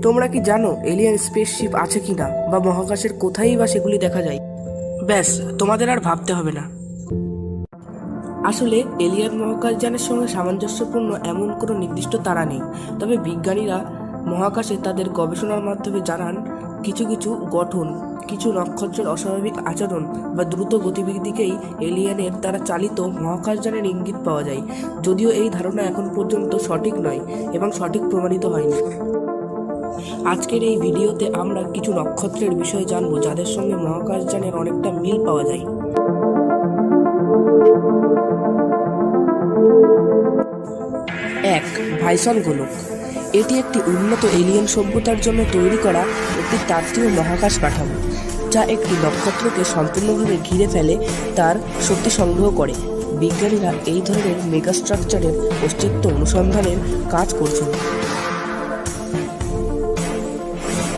তোমরা কি জানো এলিয়ান স্পেসশিপ আছে কিনা বা মহাকাশের কোথায় বা সেগুলি দেখা যায়? ব্যাস, তোমাদের আর ভাবতে হবে না। আসলে এলিয়ান মহাকাশযানের সঙ্গে সামঞ্জস্যপূর্ণ এমন কোনো নির্দিষ্ট তারা নেই, তবে বিজ্ঞানীরা মহাকাশে তাদের গবেষণার মাধ্যমে জানান কিছু কিছু গঠন, কিছু নক্ষত্রের অস্বাভাবিক আচরণ বা দ্রুত গতিবিধিকেই এলিয়ানের দ্বারা চালিত মহাকাশযানের ইঙ্গিত পাওয়া যায়। যদিও এই ধারণা এখন পর্যন্ত সঠিক নয় এবং সঠিক প্রমাণিত হয়নি। আজকের এই ভিডিওতে আমরা কিছু নক্ষত্রের বিষয়ে জানবো যাদের সঙ্গে মহাকাশযানের অনেকটা মিল পাওয়া যায়। 1. ভাইসন গোলক। এটি একটি উন্নত এলিয়েন সভ্যতার জন্য তৈরি করা একটি তাত্ত্বিক মহাকাশ কাঠামো, যা একটি নক্ষত্রকে সম্পূর্ণভাবে ঘিরে ফেলে তার শক্তি সংগ্রহ করে। বিজ্ঞানীরা এই ধরনের মেগাস্ট্রাকচারের অস্তিত্ব অনুসন্ধানের কাজ করছেন